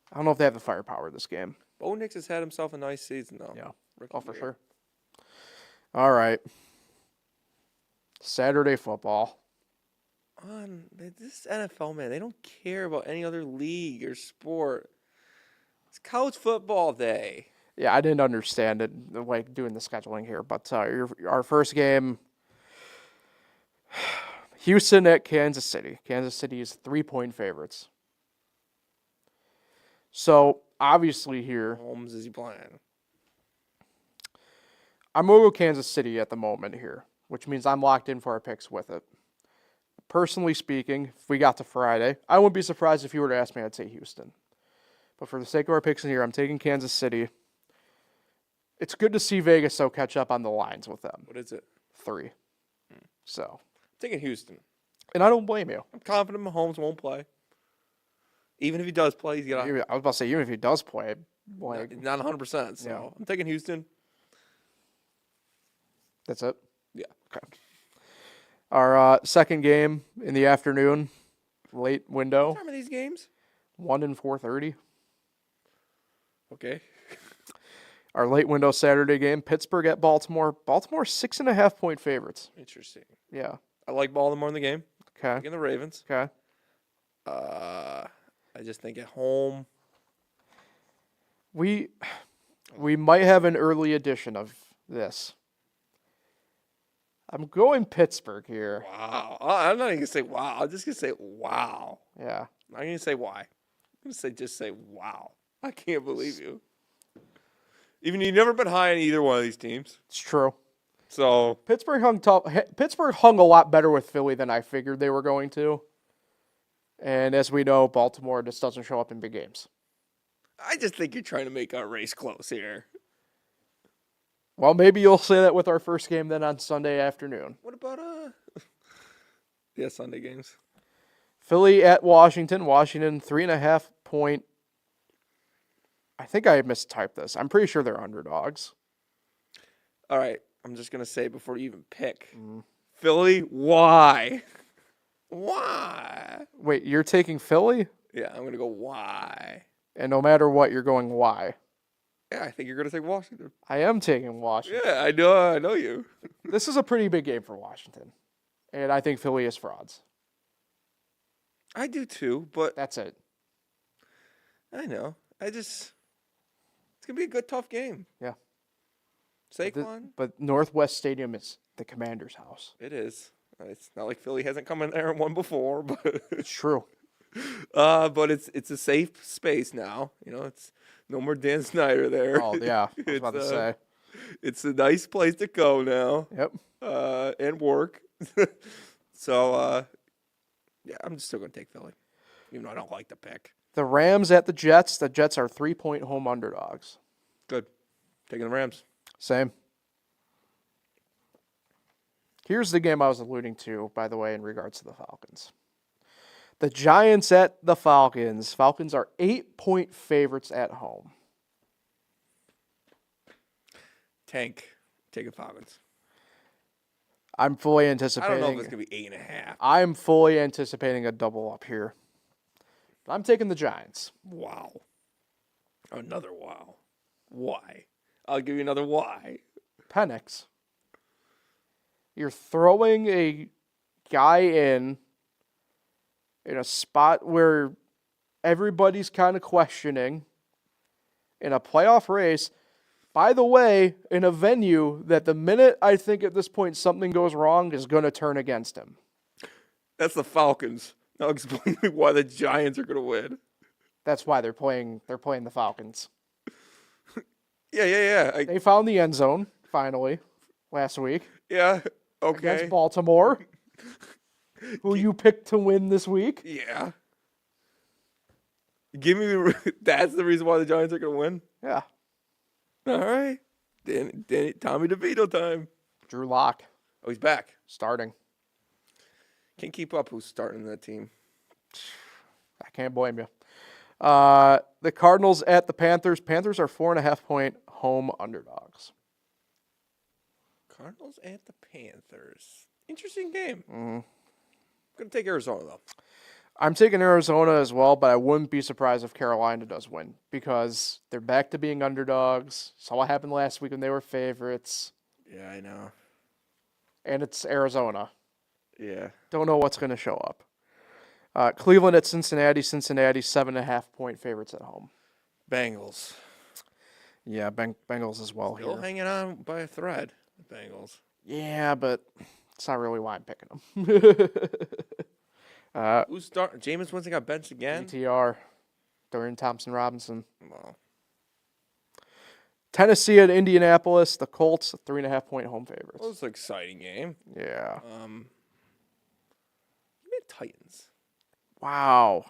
I don't know if they have the firepower this game. Bo Nix has had himself a nice season, though. Yeah. Rookie For year. sure. All right. Saturday football. This NFL, man, they don't care about any other league or sport. It's college football day. Yeah, I didn't understand it, the way doing the scheduling here. But our first game, Houston at Kansas City. Kansas City is 3-point favorites. So, obviously here, Holmes is he playing? I'm going to go Kansas City at the moment here, which means I'm locked in for our picks with it. Personally speaking, if we got to Friday, I wouldn't be surprised if you were to ask me, I'd say Houston. But for the sake of our picks in here, I'm taking Kansas City. It's good to see Vegas, though, catch up on the lines with them. What is it? 3. So. I'm taking Houston. And I don't blame you. I'm confident Mahomes won't play. Even if he does play, he's got. I was about to say, even if he does play, like, not 100%. So Yeah. I'm taking Houston. That's it? Yeah. Okay. Our second game in the afternoon, late window, What time are these games? 1 and 4:30. Okay. Our late window Saturday game, Pittsburgh at Baltimore. Baltimore 6.5-point favorites. Interesting. Yeah. I like Baltimore in the game. Okay. Again, the Ravens. Okay. I just think at home. We might have an early edition of this. I'm going Pittsburgh here. Wow. I'm not even going to say wow. I'm just going to say wow. Yeah. I'm not going to say why. I'm going to just say wow. I can't believe you. Even you've never been high on either one of these teams. It's true. So Pittsburgh hung tough. Pittsburgh hung a lot better with Philly than I figured they were going to. And as we know, Baltimore just doesn't show up in big games. I just think you're trying to make our race close here. Well, maybe you'll say that with our first game then on Sunday afternoon. What about yeah, Sunday games? Philly at Washington. Washington 3.5-point. I think I mistyped this. I'm pretty sure they're underdogs. All right, I'm just gonna say before you even pick, Philly. Why? Why? Wait, you're taking Philly? Yeah, I'm gonna go why. And no matter what, you're going why? Yeah, I think you're gonna take Washington. I am taking Washington. Yeah, I know you. This is a pretty big game for Washington. And I think Philly is frauds. I do too, but That's it. I know. It's gonna be a good, tough game. Yeah. Saquon. But Northwest Stadium is the Commander's house. It is. It's not like Philly hasn't come in there and won before, but It's true. but it's a safe space now. You know, it's no more Dan Snyder there. Oh, yeah. I was about to say. It's a nice place to go now. Yep. And work. So yeah, I'm still gonna take Philly, even though I don't like the pick. The Rams at the Jets. The Jets are 3-point home underdogs. Good, taking the Rams. Same. Here's the game I was alluding to, by the way, in regards to the Falcons. The Giants at the Falcons. Falcons are 8-point favorites at home. Tank, taking Falcons. I'm fully I anticipating. don't know if it's gonna be 8.5. I'm fully anticipating a double up here. I'm taking the Giants. Wow. Another wow. Why? I'll give you another why. Penix. You're throwing a guy in a spot where everybody's kind of questioning in a playoff race. By the way, in a venue that the minute I think at this point something goes wrong is going to turn against him. That's the Falcons. Now explain to me why the Giants are going to win. That's why they're playing the Falcons. Yeah. They found the end zone, finally, last week. Yeah, okay. Against Baltimore, who you picked to win this week. Yeah. Give me that's the reason why the Giants are going to win? Yeah. All right. Danny, Tommy DeVito time. Drew Lock, Oh, he's back. starting. Can't keep up who's starting that team. I can't blame you. The Cardinals at the Panthers. Panthers are 4.5-point home underdogs. Cardinals at the Panthers. Interesting game. Mm-hmm. I'm going to take Arizona, though. I'm taking Arizona as well, but I wouldn't be surprised if Carolina does win because they're back to being underdogs. Saw what happened last week when they were favorites. Yeah, I know. And it's Arizona. Yeah. Don't know what's going to show up. Cleveland at Cincinnati. Cincinnati 7.5-point favorites at home. Bengals. Yeah, Bengals as well Still here. hanging on by a thread, the Bengals. Yeah, but it's not really why I'm picking them. Who's starting? Jameis Winston got benched again? DTR, Dorian Thompson-Robinson. Well, Tennessee at Indianapolis. The Colts, 3.5-point home favorites. that was an exciting game. Yeah. Give me the Titans. Wow.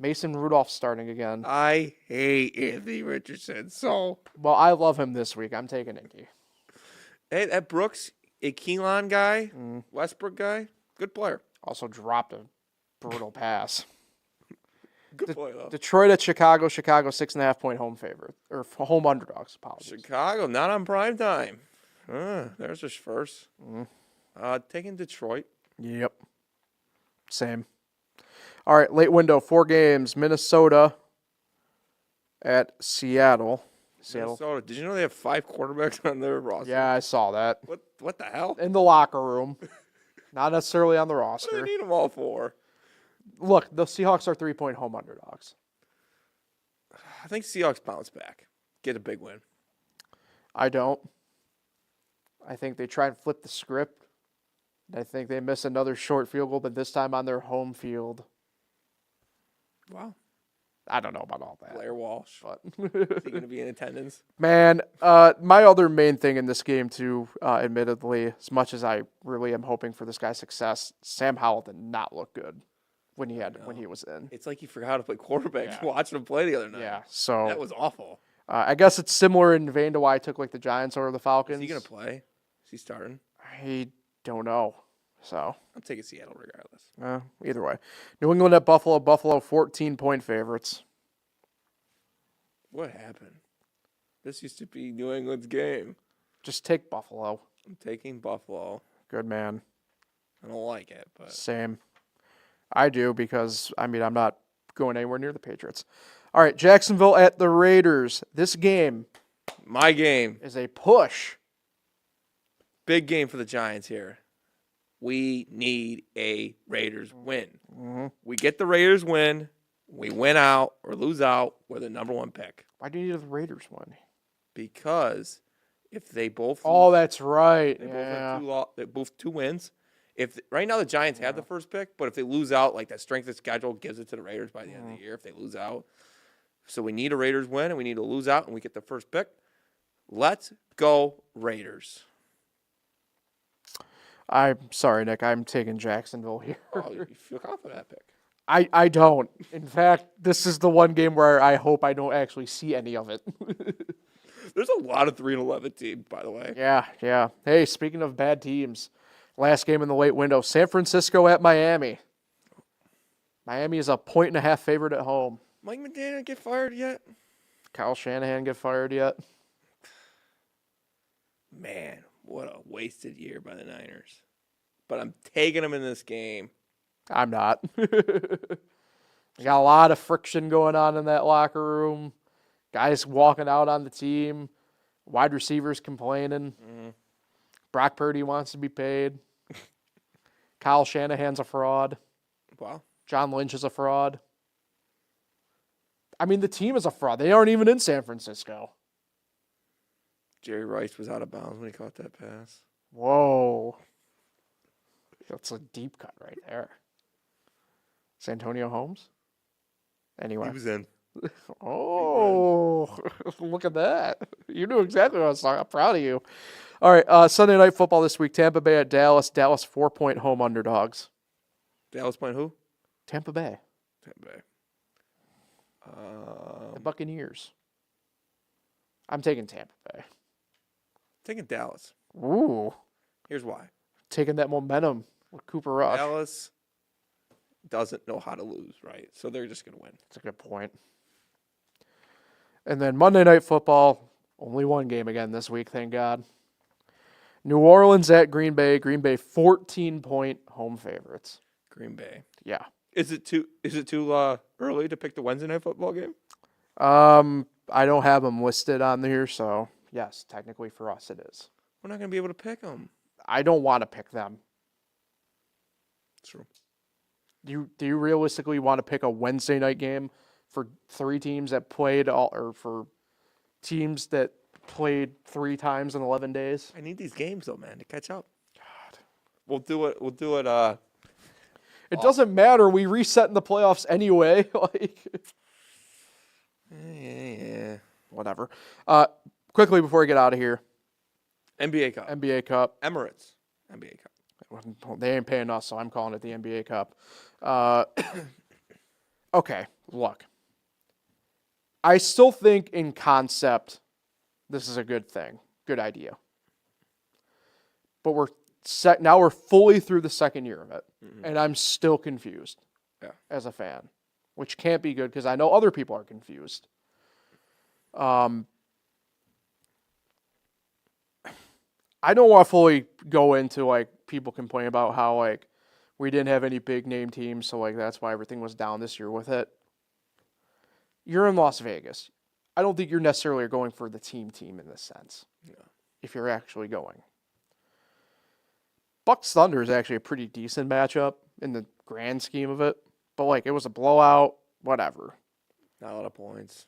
Mason Rudolph starting again. I hate Anthony Richardson. So, Well, I love him this week. I'm taking Indy. hey, that Brooks, a Keelan guy, Mm. Westbrook guy, good player. Also dropped a brutal pass. Good player, though. Detroit at Chicago. Chicago 6.5-point home favorite. Or home underdogs, apologies. Chicago, not on prime time. There's his first. Mm. Taking Detroit. Yep. Same. All right, late window, 4 games. Minnesota at Seattle. Minnesota. Did you know they have 5 quarterbacks on their roster? Yeah, I saw that. What the hell? In the locker room. Not necessarily on the What do roster. they need them all for? Look, the Seahawks are 3-point home underdogs. I think Seahawks bounce back. Get a big win. I don't. I think they try and flip the script. I think they miss another short field goal, but this time on their home field. Wow. I don't know about all that. Blair Walsh. But Is he going to be in attendance? man, my other main thing in this game, too, admittedly, as much as I really am hoping for this guy's success, Sam Howell did not look good when he was in. It's like he forgot how to play quarterback. Yeah. Watching him play the other night. Yeah, so That was awful. I guess it's similar in vein to why I took like the Giants over the Falcons. Is he going to play? Is he starting? I don't know. So I'm taking Seattle regardless. either way, New England at Buffalo. Buffalo 14-point favorites. What happened? This used to be New England's game. Just take Buffalo. I'm taking Buffalo. Good man. I don't like it, but Same. I do because, I'm not going anywhere near the Patriots. All right, Jacksonville at the Raiders. This game my game. is a push. Big game for the Giants here. We need a Raiders win. Mm-hmm. We get the Raiders win. We win out or lose out. We're the number 1 pick. Why do you need the Raiders one? Because if they both Oh, that's right. they Yeah. both have they both 2 wins. If right now the Giants have the first pick, but if they lose out, like that strength of schedule gives it to the Raiders by the end of the year if they lose out. So we need a Raiders win and we need to lose out and we get the first pick. Let's go Raiders. I'm sorry, Nick. I'm taking Jacksonville here. Oh, you feel confident that pick. I don't. In fact, this is the one game where I hope I don't actually see any of it. There's a lot of 3-11 teams, by the way. Yeah. Hey, speaking of bad teams, last game in the late window, San Francisco at Miami. Miami is a 1.5 favorite at home. Mike McDaniel get fired yet? Kyle Shanahan get fired yet? Man, what a wasted year by the Niners. But I'm taking them in this game. I'm not. You got a lot of friction going on in that locker room. Guys walking out on the team. Wide receivers complaining. Mm-hmm. Brock Purdy wants to be paid. Kyle Shanahan's a fraud. Wow. John Lynch is a fraud. I mean, the team is a fraud. They aren't even in San Francisco. Jerry Rice was out of bounds when he caught that pass. Whoa. That's a deep cut right there. Santonio Holmes? Anyway. He was in. Oh, look at that. You knew exactly what I was talking about. I'm proud of you. All right, Sunday Night Football this week. Tampa Bay at Dallas. Dallas 4-point home underdogs. Dallas playing who? Tampa Bay. Tampa Bay. The Buccaneers. I'm taking Tampa Bay. Taking Dallas. Ooh. Here's why. Taking that momentum with Cooper Rush. Dallas doesn't know how to lose, right? So they're just going to win. That's a good point. And then Monday Night Football. Only one game again this week, thank God. New Orleans at Green Bay. Green Bay 14-point home favorites. Green Bay. Yeah. Is it too early to pick the Wednesday Night Football game? I don't have them listed on here, so yes, technically for us it is. We're not going to be able to pick them. I don't want to pick them. True. Do you realistically want to pick a Wednesday night game for 3 teams that played or for teams that played 3 times in 11 days. I need these games though, man, to catch up. God, we'll do it. It doesn't matter. We reset in the playoffs anyway. Yeah. Whatever. Quickly before we get out of here, NBA Cup. Emirates NBA Cup. They ain't paying us, so I'm calling it the NBA Cup. Okay, look. I still think in concept, this is a good thing, good idea. But now we're fully through the second year of it, and I'm still confused as a fan, which can't be good because I know other people are confused. I don't want to fully go into like people complain about how like we didn't have any big name teams, so like that's why everything was down this year with it. You're in Las Vegas. I don't think you're necessarily going for the team in this sense. Yeah. If you're actually going. Bucks Thunder is actually a pretty decent matchup in the grand scheme of it. But like it was a blowout, whatever. Not a lot of points.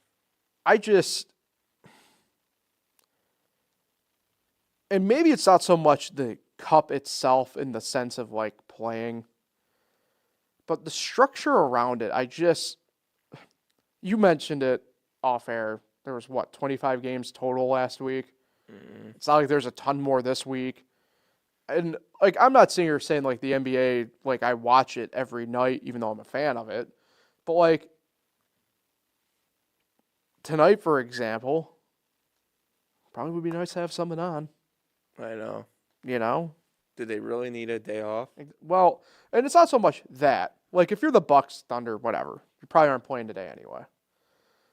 And maybe it's not so much the cup itself in the sense of like playing, but the structure around it, you mentioned it off air. There was 25 games total last week. Mm-hmm. It's not like there's a ton more this week. And like, I'm not sitting here saying like the NBA, like I watch it every night, even though I'm a fan of it, but like tonight, for example, probably would be nice to have something on. I know. You know? Did they really need a day off? Well, and it's not so much that. Like, if you're the Bucks, Thunder, whatever, you probably aren't playing today anyway.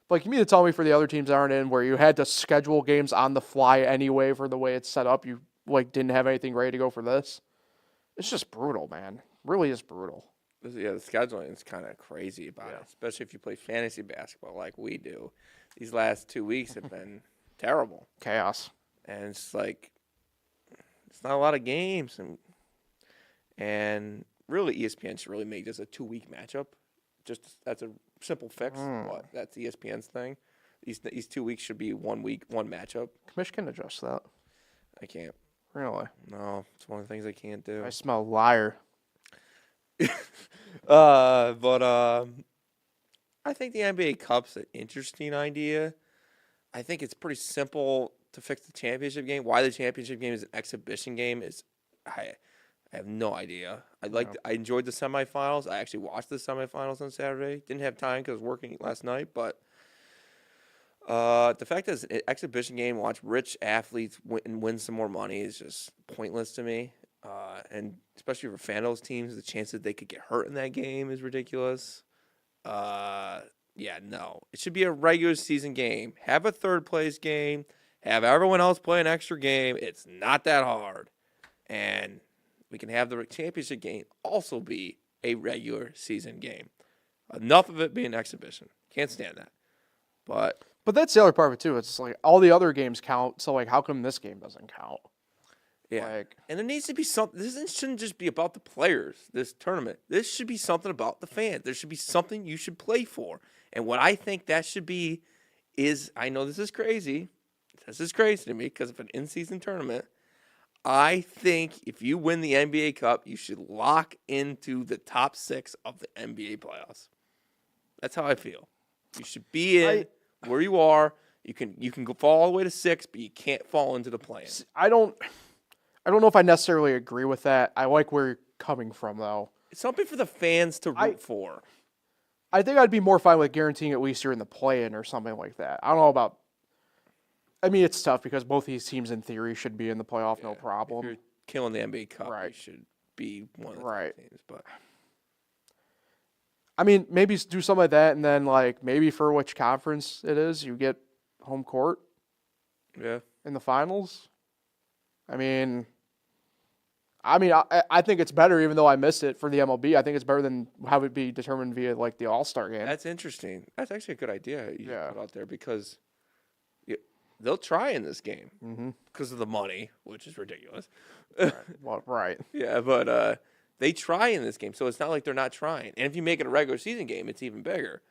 Like, you mean to tell me for the other teams that aren't in, where you had to schedule games on the fly anyway for the way it's set up, you, like, didn't have anything ready to go for this? It's just brutal, man. Really is brutal. Yeah, the scheduling is kind of crazy about it, especially if you play fantasy basketball like we do. These last 2 weeks have been terrible. Chaos. And it's like, it's not a lot of games. And really, ESPN should really make this a 2-week matchup. That's a simple fix. But that's ESPN's thing. These 2 weeks should be 1 week, 1 matchup. Commission can adjust that. I can't. Really? No, it's one of the things I can't do. I smell liar. But I think the NBA Cup's an interesting idea. I think it's pretty simple to fix the championship game. Why the championship game is an exhibition game is I have no idea. I enjoyed the semifinals. I actually watched the semifinals on Saturday. Didn't have time because I was working last night, but the fact that it's an exhibition game, watch rich athletes win some more money is just pointless to me. And especially for fan of those teams, the chance that they could get hurt in that game is ridiculous. No. It should be a regular season game. Have a third place game. Have everyone else play an extra game. It's not that hard. And we can have the championship game also be a regular season game. Enough of it being an exhibition. Can't stand that. But that's the other part of it, too. It's like all the other games count, so like how come this game doesn't count? yeah. And there needs to be something. This shouldn't just be about the players, this tournament. This should be something about the fans. There should be something you should play for. And what I think that should be is, I know this is crazy. This is crazy to me because of an in-season tournament. I think if you win the NBA Cup, you should lock into the top 6 of the NBA playoffs. That's how I feel. You should be in where you are. You can go fall all the way to 6, but you can't fall into the play-in. I don't know if I necessarily agree with that. I like where you're coming from, though. It's something for the fans to root for. I think I'd be more fine with guaranteeing at least you're in the play-in or something like that. I don't know about. I mean, it's tough because both these teams, in theory, should be in the playoff, no problem. If you're killing the NBA Cup, you should be one of the top teams. But I mean, maybe do something like that, and then like maybe for which conference it is, you get home court. Yeah. In the finals. I think it's better, even though I missed it for the MLB. I think it's better than have it be determined via like the All-Star game. That's interesting. That's actually a good idea you put out there because they'll try in this game because of the money, which is ridiculous. Right. Yeah, but they try in this game, so it's not like they're not trying. And if you make it a regular season game, it's even bigger.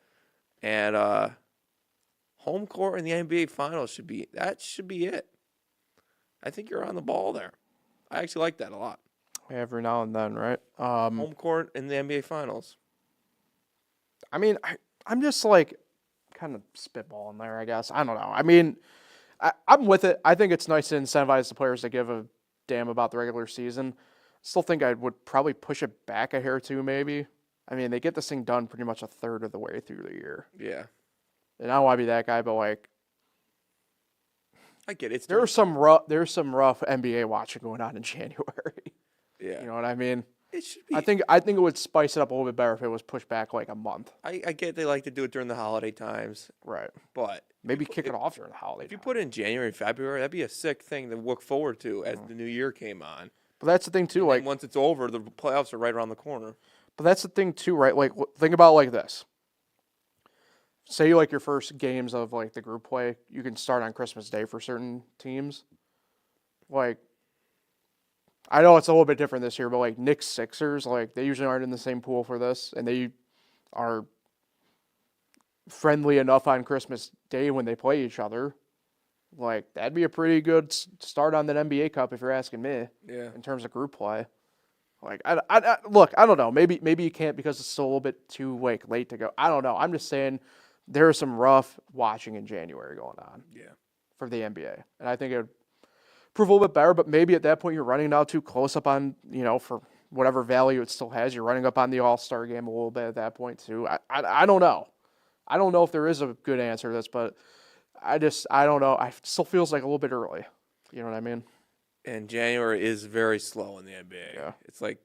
And home court in the NBA Finals should be it. I think you're on the ball there. I actually like that a lot. Every now and then, right? Home court in the NBA Finals. I mean, I'm just like kind of spitballing there, I guess. I don't know. I mean, I'm with it. I think it's nice to incentivize the players to give a damn about the regular season. Still think I would probably push it back a hair or two, maybe. I mean, they get this thing done pretty much a third of the way through the year. Yeah. And I don't want to be that guy, but like, I get it. there's some rough NBA watching going on in January. Yeah. You know what I mean? It should be. I think it would spice it up a little bit better if it was pushed back like a month. I get they like to do it during the holiday times, Right. but Maybe kick it off during the holiday. if you put it in January, February, that'd be a sick thing to look forward to as the new year came on. But that's the thing too. And Like, then once it's over, the playoffs are right around the corner. but that's the thing too, right? Like, think about it like this. Say like your first games of like the group play, you can start on Christmas Day for certain teams. Like, I know it's a little bit different this year, but like Knicks, Sixers, like they usually aren't in the same pool for this, and they are friendly enough on Christmas Day when they play each other. Like, that'd be a pretty good start on that NBA Cup if you're asking me. Yeah. In terms of group play. Like, look, I don't know. Maybe you can't because it's still a little bit too like late to go. I don't know. I'm just saying there's some rough watching in January going on. Yeah. For the NBA, and I think it would prove a little bit better. But maybe at that point you're running now too close up on, for whatever value it still has. You're running up on the All-Star game a little bit at that point too. I don't know. I don't know if there is a good answer to this, but I don't know. I still feels like a little bit early. You know what I mean? And January is very slow in the NBA. Yeah. It's like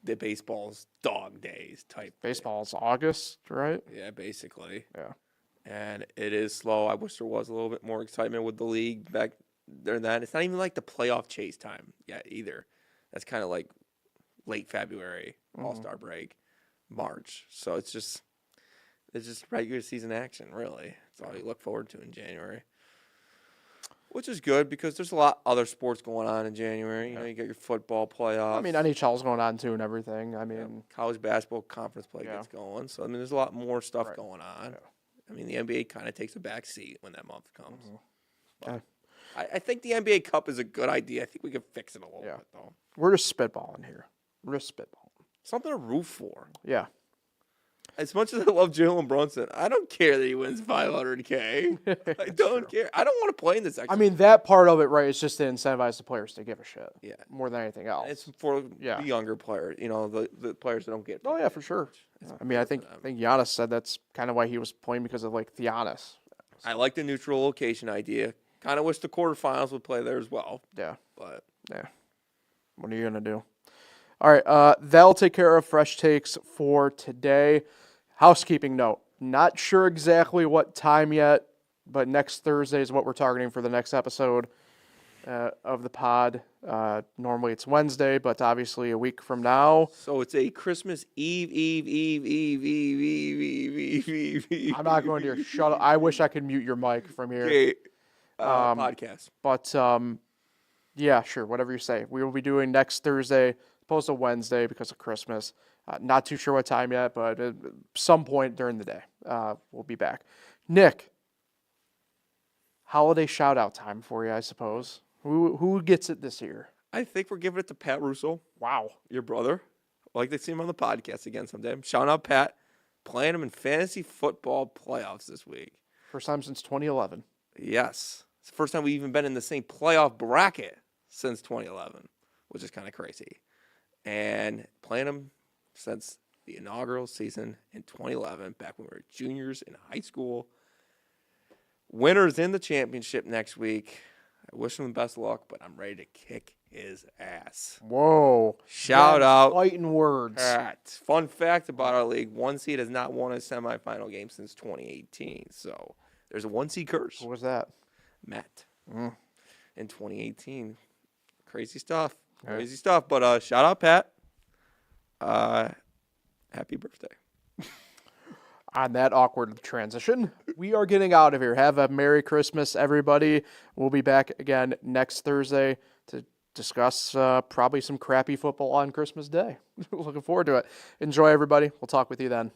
the baseball's dog days type. Baseball's August, right? Yeah, basically. Yeah. And it is slow. I wish there was a little bit more excitement with the league back during that. It's not even like the playoff chase time yet either. That's kind of like late February, All-Star break, March. So it's just regular season action, really. That's all you look forward to in January. Which is good because there's a lot other sports going on in January. You know, you got your football playoffs. I mean, NHL's going on too and everything. I mean, college basketball conference play gets going. So, I mean, there's a lot more stuff going on. Yeah. I mean, the NBA kind of takes a back seat when that month comes. Okay. I think the NBA Cup is a good idea. I think we can fix it a little bit, though. We're just spitballing here. We're just spitballing. Something to root for. Yeah. As much as I love Jalen Brunson, I don't care that he wins $500K. I don't care. I don't want to play in this. I mean, that part of it, right, is just to incentivize the players to give a shit. Yeah. More than anything else. It's for the younger players, the players that don't get. Oh, yeah, for sure. I mean, I think Giannis said that's kind of why he was playing because of, like, Giannis. I like the neutral location idea. Kind of wish the quarterfinals would play there as well. Yeah. But. Yeah. What are you going to do? All right, that'll take care of Fresh Takes for today. Housekeeping note, not sure exactly what time yet, but next Thursday is what we're targeting for the next episode of the pod. Normally it's Wednesday, but obviously a week from now. So it's a Christmas Eve. I'm not going to shut up. I wish I could mute your mic from here. Okay. Podcast. But, yeah, sure, whatever you say. We will be doing next Thursday, opposed to Wednesday because of Christmas. Not too sure what time yet, but at some point during the day, we'll be back. Nick, holiday shout-out time for you, I suppose. Who gets it this year? I think we're giving it to Pat Russo. Wow. Your brother. I'd like to see him on the podcast again someday. Shout out Pat. Playing him in fantasy football playoffs this week. First time since 2011. Yes. It's the first time we've even been in the same playoff bracket since 2011, which is kind of crazy. And playing him since the inaugural season in 2011, back when we were juniors in high school. Winners in the championship next week. I wish him the best of luck, but I'm ready to kick his ass. Whoa. Shout out. Fighting words. Fun fact about our league, one seed has not won a semifinal game since 2018. So there's a one seed curse. What was that? Matt. In 2018. Crazy stuff. Crazy stuff. But shout out, Pat. Happy birthday. On that awkward transition, we are getting out of here. Have a Merry Christmas, everybody. We'll be back again next Thursday to discuss probably some crappy football on Christmas Day. Looking forward to it. Enjoy, everybody. We'll talk with you then.